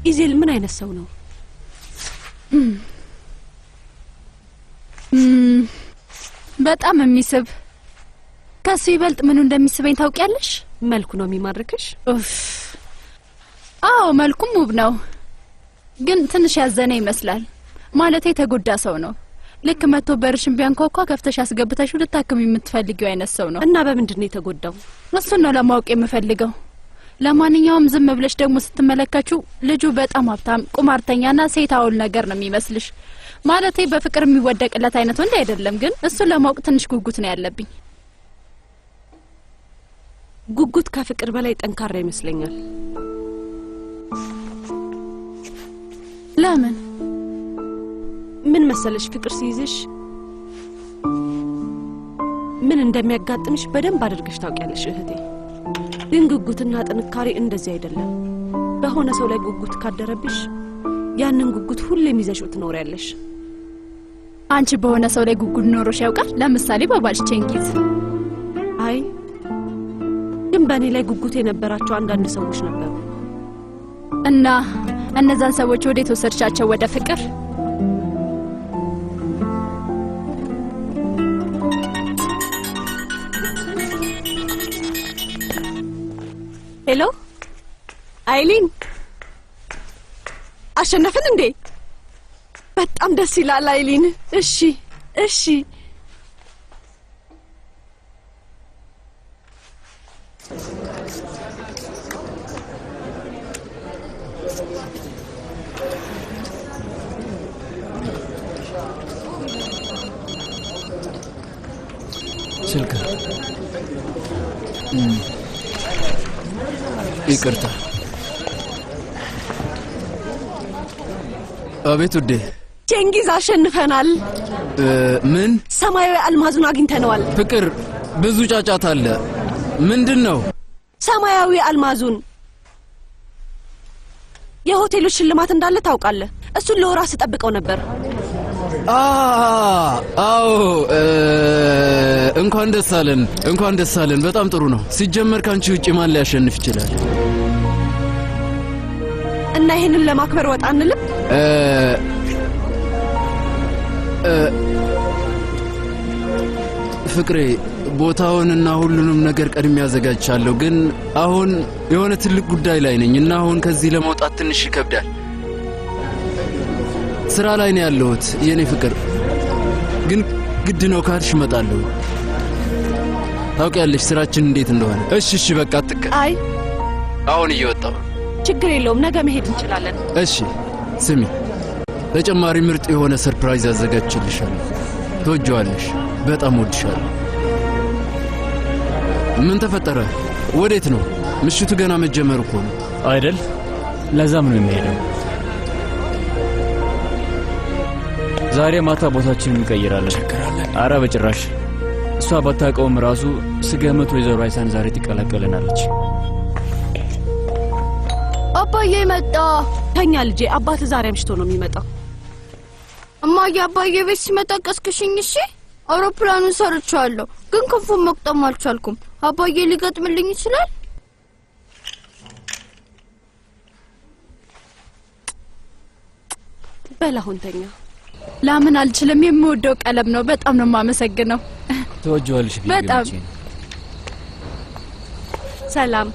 ኢዜል ምን አይነት ሰው ነው? በጣም የሚስብ ከሱ ይበልጥ ምን እንደሚስበኝ ታውቂያለሽ? መልኩ ነው የሚማርከሽ? አዎ መልኩም ውብ ነው፣ ግን ትንሽ ያዘነ ይመስላል። ማለት የተጎዳ ሰው ነው። ልክ መጥቶ በርሽን ቢያንኳኳ ከፍተሽ አስገብተሽ ልታክም የምትፈልጊው አይነት ሰው ነው። እና በምንድን ነው የተጎዳው? እሱን ነው ለማወቅ የምፈልገው። ለማንኛውም ዝም ብለሽ ደግሞ ስትመለከቹ ልጁ በጣም ሀብታም ቁማርተኛና ሴት አውል ነገር ነው የሚመስልሽ። ማለቴ በፍቅር የሚወደቅለት አይነት ወንድ አይደለም፣ ግን እሱን ለማወቅ ትንሽ ጉጉት ነው ያለብኝ። ጉጉት ከፍቅር በላይ ጠንካራ ይመስለኛል። ለምን? ምን መሰለሽ ፍቅር ሲይዝሽ ምን እንደሚያጋጥምሽ በደንብ አድርገሽ ታውቂያለሽ እህቴ። ግን ጉጉትና ጥንካሬ እንደዚህ አይደለም። በሆነ ሰው ላይ ጉጉት ካደረብሽ ያንን ጉጉት ሁሌም ይዘሽው ትኖሪያለሽ። አንቺ በሆነ ሰው ላይ ጉጉት ኖሮሽ ያውቃል? ለምሳሌ በባልሽ ቼንጊዝ። አይ ግን በእኔ ላይ ጉጉት የነበራቸው አንዳንድ ሰዎች ነበሩ። እና እነዛን ሰዎች ወዴት ወሰድሻቸው? ወደ ፍቅር? ሄሎ አይሊን፣ አሸነፍን እንዴ? በጣም ደስ ይላል አይሊን። እሺ እሺ ስልክ ይቅርታ። አቤት ውዴ። ቼንጊዝ አሸንፈናል። ምን? ሰማያዊ አልማዙን አግኝተነዋል። ፍቅር ብዙ ጫጫታ አለ። ምንድነው? ሰማያዊ አልማዙን የሆቴሉ ሽልማት እንዳለ ታውቃለህ? እሱን ለወራት ተጠብቀው ነበር። አዎ እንኳን ደስ አለን፣ እንኳን ደስ አለን። በጣም ጥሩ ነው። ሲጀመር ካንቺ ውጪ ማን ሊያሸንፍ ይችላል? እና ይሄንን ለማክበር ወጣ አንልም? ፍቅሬ ቦታውንና ሁሉንም ነገር ቀድሜ ያዘጋጅቻለሁ፣ ግን አሁን የሆነ ትልቅ ጉዳይ ላይ ነኝ እና አሁን ከዚህ ለመውጣት ትንሽ ይከብዳል። ስራ ላይ ነው ያለሁት የኔ ፍቅር፣ ግን ግድ ነው ካልሽ እመጣለሁ። ታውቂያለሽ ስራችን እንዴት እንደሆነ። እሺ በቃ አትቀር። አይ አሁን እየወጣሁ። ችግር የለውም፣ ነገ መሄድ እንችላለን። እሺ ስሚ፣ ተጨማሪ ምርጥ የሆነ ሰርፕራይዝ አዘጋጅቼልሻለሁ። ትወጂዋለሽ። በጣም ወድሻለሁ። ምን ተፈጠረ? ወዴት ነው? ምሽቱ ገና መጀመሩ እኮ ነው አይደል? ለዛም ነው የሚሄደው። ዛሬ ማታ ቦታችንን እንቀይራለን። አረ በጭራሽ። እሷ ባታውቀውም ራሱ ስገመት ወይዘሮ አይሳን ዛሬ ትቀላቀለናለች። አባዬ መጣ። ተኛ ልጄ፣ አባት ዛሬ አምሽቶ ነው የሚመጣው። እማዬ አባዬ ቤት ሲመጣ ቀስቅሽኝ እሺ? አውሮፕላኑን ሰርቻለሁ፣ ግን ክንፉን መቅጠም አልቻልኩም። አባዬ ሊገጥምልኝ ይችላል? በል አሁን ተኛ። ላምን አልችልም። የምወደው ቀለም ነው። በጣም ነው የማመሰግነው። ተወጂዋለሽ? በጣም ሰላም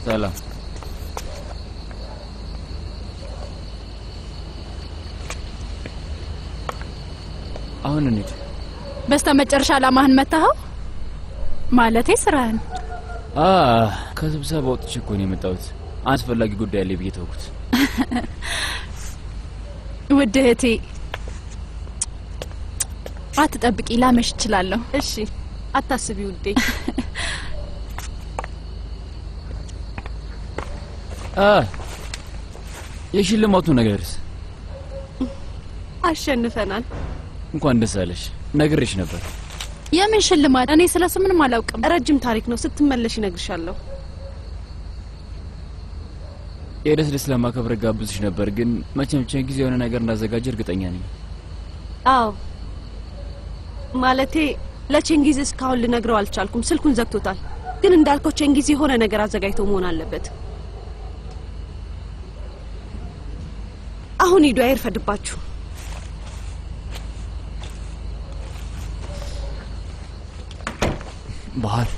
ሰላም። አሁን እንዴ? በስተመጨረሻ አላማህን መታኸው? ማለቴ ስራህን? ከስብሰባ ወጥቼ እኮ ነው የመጣሁት። አስፈላጊ ጉዳይ አለ ብዬ ተውኩት። ውድ እህቴ አትጠብቂ፣ ላመሽ እችላለሁ። እሺ አታስቢ ውዴ። የሽልማቱ ነገርስ? አሸንፈናል። እንኳን ደስ አለሽ። ነግሬሽ ነበር። የምን ሽልማት? እኔ ስለሱ ምንም አላውቅም። ረጅም ታሪክ ነው፣ ስትመለሽ እነግርሻለሁ። የደስ ለማከብር ጋብዝሽ ነበር፣ ግን መቼም ጊዜ የሆነ ነገር እንዳዘጋጀ እርግጠኛ ነኝ። አዎ ማለቴ ለቼንጊዝ እስካሁን ልነግረው አልቻልኩም። ስልኩን ዘግቶታል። ግን እንዳልከው ቼንጊዝ የሆነ ነገር አዘጋጅቶ መሆን አለበት። አሁን ሂዱ፣ አይርፈድባችሁ። ባህር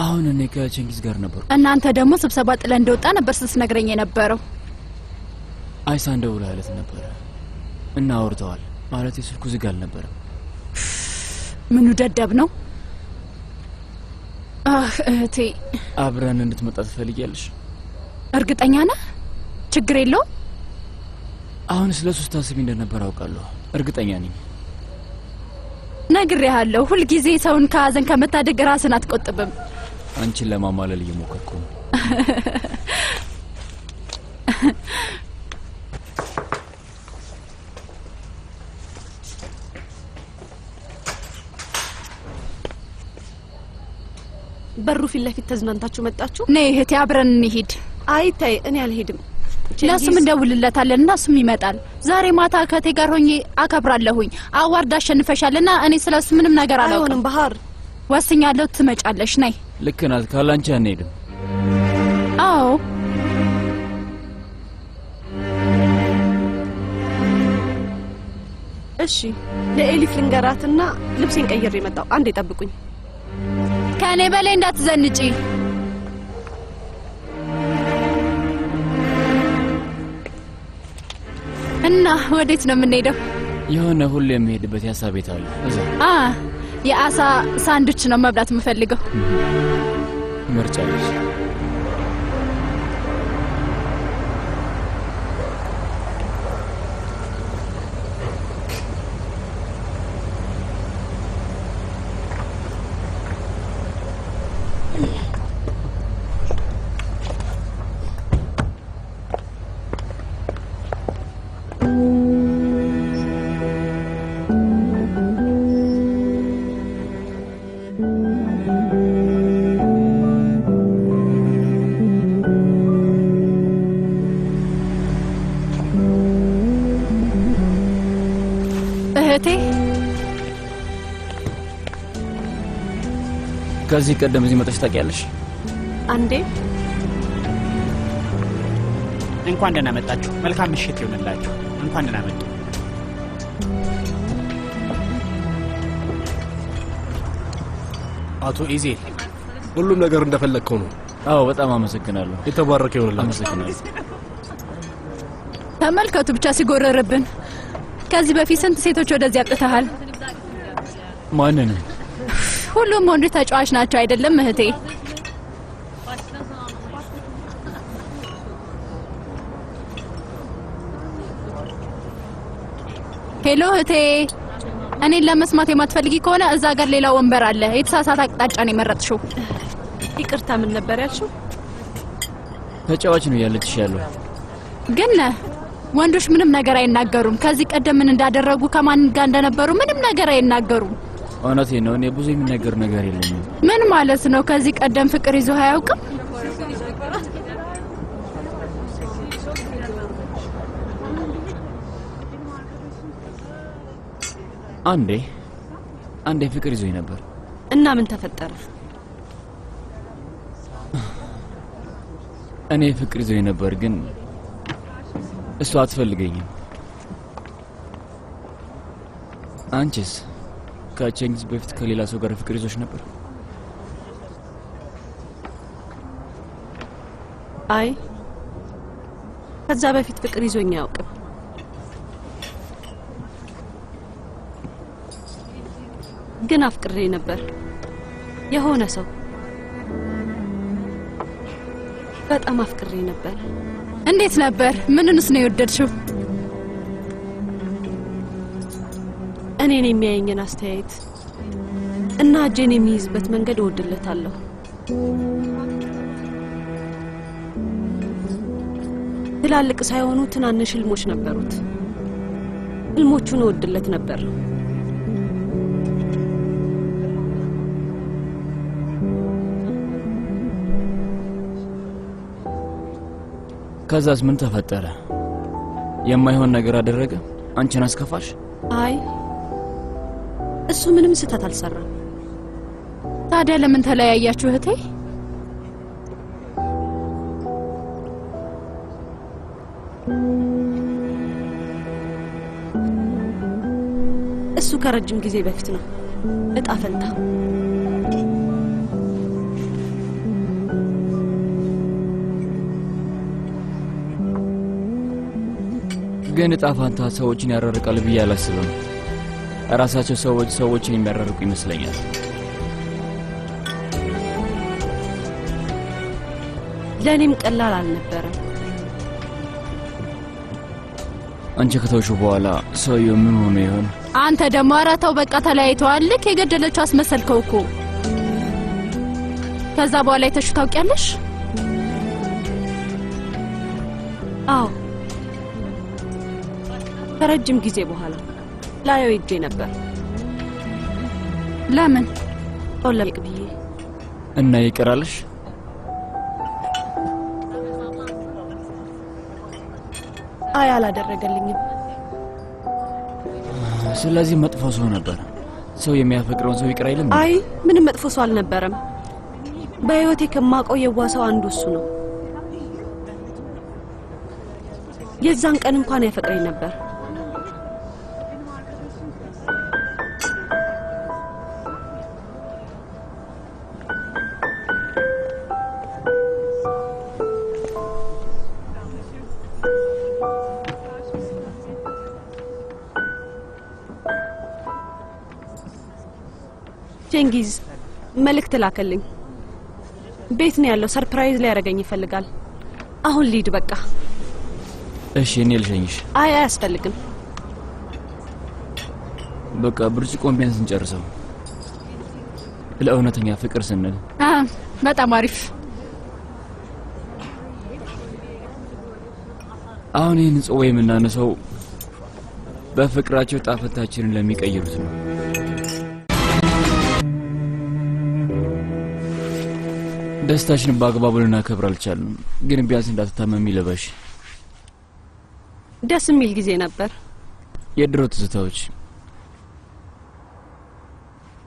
አሁን እኔ ከቸንጊዝ ጋር ነበር። እናንተ ደግሞ ስብሰባ ጥለ እንደወጣ ነበር ስትነግረኝ የነበረው። አይሳን ደውላለት ነበር እና አውርተዋል። ማለት ስልኩ ዝግ አልነበረም። ምኑ ደደብ ነው? እህቴ አብረን እንድትመጣ ትፈልጊያለሽ? እርግጠኛ ነህ? ችግር የለውም። አሁን ስለሱ ታስቢ እንደነበር አውቃለሁ። እርግጠኛ ነኝ። ነግሬሃለሁ። ሁልጊዜ ሰውን ከሀዘን ከመታደግ ራስን አትቆጥብም። አንቺን ለማማለል እየሞከርኩ ነው። በሩ ፊት ለፊት ተዝናንታችሁ መጣችሁ? ነይ እህቴ አብረን እንሂድ። አይ ታይ፣ እኔ አልሄድም። ለሱም እንደውልለታለን እና እሱም ይመጣል። ዛሬ ማታ ከቴ ጋር ሆኜ አከብራለሁኝ። አዋርድ አሸንፈሻልና እኔ ስለሱ ምንም ነገር አላውቅም። አይሆንም ባህር፣ ወስኛለሁ። ትመጫለሽ። ነይ። ልክ ናት። ካላንቺ አንሄድም። አዎ እሺ። ለኤሊፍ ልንገራትና ልብሴን ቀይሬ መጣሁ። አንዴ ጠብቁኝ። ከኔ በላይ እንዳትዘንጪ። እና ወዴት ነው የምንሄደው? የሆነ ሁሌ የሚሄድበት የአሳ ቤት አለ እዛ። የአሳ ሳንዱች ነው መብላት የምፈልገው። ምርጫለሽ? ከዚህ ቀደም እዚህ መጥተሽ ታውቂያለሽ? አንዴ። እንኳን ደህና መጣችሁ። መልካም ምሽት ይሁንላችሁ። እንኳን ደህና መጡ። አቶ ኢዜል፣ ሁሉም ነገር እንደፈለግከው ነው? አዎ፣ በጣም አመሰግናለሁ። የተባረከ ይሁንላችሁ። አመሰግናለሁ። ተመልከቱ ብቻ ሲጎረርብን። ከዚህ በፊት ስንት ሴቶች ወደዚህ አጥተሃል? ማንን? ሁሉም ወንዶች ተጫዋች ናቸው አይደለም እህቴ? ሄሎ እህቴ፣ እኔን ለመስማት የማትፈልጊ ከሆነ እዛ ጋር ሌላ ወንበር አለ። የተሳሳተ አቅጣጫ ነው የመረጥሽው። ይቅርታ፣ ምን ነበር ያልሽው? ተጫዋች ነው ያለችሽ ያለው። ግን ወንዶች ምንም ነገር አይናገሩም። ከዚህ ቀደም ምን እንዳደረጉ ከማን ጋር እንደነበሩ ምንም ነገር አይናገሩም። እውነቴን ነው። እኔ ብዙ የሚነገር ነገር የለኝም። ምን ማለት ነው? ከዚህ ቀደም ፍቅር ይዞ አያውቅም? አንዴ ፍቅር ይዞኝ ነበር። እና ምን ተፈጠረ? እኔ ፍቅር ይዞኝ ነበር፣ ግን እሷ አትፈልገኝም። አንቺስ ከቼንግዝ በፊት ከሌላ ሰው ጋር ፍቅር ይዞሽ ነበር? አይ፣ ከዛ በፊት ፍቅር ይዞኝ አያውቅም። ግን አፍቅሬ ነበር። የሆነ ሰው በጣም አፍቅሬ ነበር። እንዴት ነበር? ምንንስ ነው የወደድሽው? እኔን የሚያየኝን አስተያየት እና እጄን የሚይዝበት መንገድ እወድለታለሁ። ትላልቅ ሳይሆኑ ትናንሽ ህልሞች ነበሩት። ህልሞቹን እወድለት ነበር። ከዛስ ምን ተፈጠረ? የማይሆን ነገር አደረገ? አንቺን አስከፋሽ? አይ፣ እሱ ምንም ስህተት አልሰራም። ታዲያ ለምን ተለያያችሁ እህቴ? እሱ ከረጅም ጊዜ በፊት ነው። እጣ ፈንታ ግን እጣ ፋንታ ሰዎችን ያራርቃል ብዬ አላስብም። ራሳቸው ሰዎችን የሚያራርቁ ይመስለኛል። ለእኔም ቀላል አልነበረም። አንቺ ከተውሽው በኋላ ሰውየው ምን ሆኖ ይሆን? አንተ ደግሞ አራታው በቃ ተለያይተዋል። ልክ የገደለችው አስመሰልከው እኮ። ከዛ በኋላ አይተሽው ታውቂያለሽ? አዎ፣ ከረጅም ጊዜ በኋላ ላየው ሄጄ ነበር። ለምን? ጦለቅ ብዬ እና ይቀራልሽ? አይ አላደረገልኝም። ስለዚህ መጥፎ ሰው ነበር። ሰው የሚያፈቅረውን ሰው ይቅር አይልም? አይ ምንም መጥፎ ሰው አልነበረም። በህይወቴ ከማውቀው የዋህ ሰው አንዱ እሱ ነው። የዛን ቀን እንኳን ያፈቅረኝ ነበር። ቼንጊዝ መልእክት ላከልኝ። ቤት ነው ያለው። ሰርፕራይዝ ሊያደርገኝ ይፈልጋል። አሁን ሊድ በቃ። እሺ እኔ ልሸኝሽ። አይ አያስፈልግም። በቃ ብርጭቆን ቢያንስ እንጨርሰው ለእውነተኛ ፍቅር ስንል። በጣም አሪፍ። አሁን ይህን ጽዋ የምናነሳው በፍቅራቸው ጣፈታችንን ለሚቀይሩት ነው። ደስታሽን በአግባቡ ልናከብር አልቻልንም፣ ግን ቢያንስ እንዳትታመሚ ልበሽ። ደስ የሚል ጊዜ ነበር። የድሮ ትዝታዎች።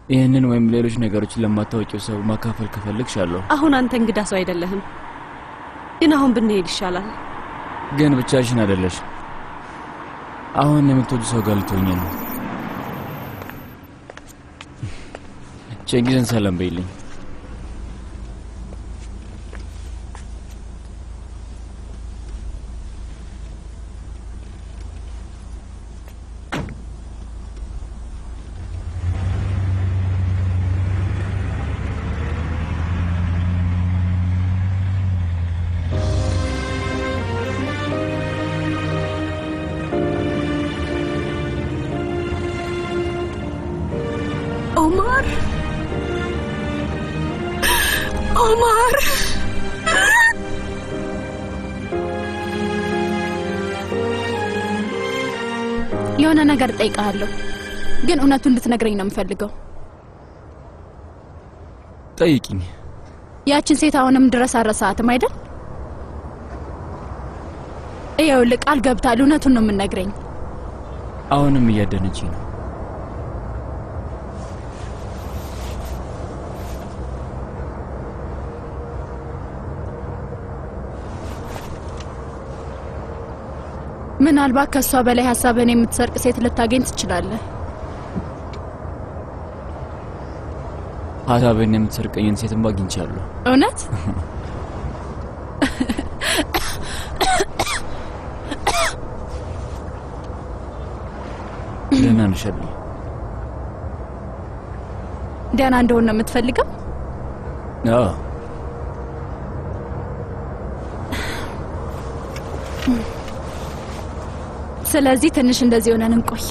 ይህንን ወይም ሌሎች ነገሮችን ለማታወቂው ሰው ማካፈል ከፈለግሻለሁ። አሁን አንተ እንግዳ ሰው አይደለህም፣ ግን አሁን ብንሄድ ይሻላል። ግን ብቻሽን አይደለሽ። አሁን የምትወዱ ሰው ጋር ልትሆኚ ነው። ቼንጊዝን ሰላም በይልኝ። ኦማር የሆነ ነገር ጠይቃለሁ፣ ግን እውነቱን እንድትነግረኝ ነው የምፈልገው። ጠይቂኝ። ያችን ሴት አሁንም ድረስ አረሳትም አይደል? ይኸውልህ ቃል ገብታል። እውነቱን ነው የምነግረኝ። አሁንም እያደነችኝ ነው። ምናልባት ከሷ በላይ ሐሳብን የምትሰርቅ ሴት ልታገኝ ትችላለህ። ሐሳብን የምትሰርቀኝን ሴትም አግኝቻለሁ። እውነት? ደህና ነሽ? ደህና እንደሆነ ነው የምትፈልገው? አዎ። ስለዚህ ትንሽ እንደዚህ ሆነን እንቆይ።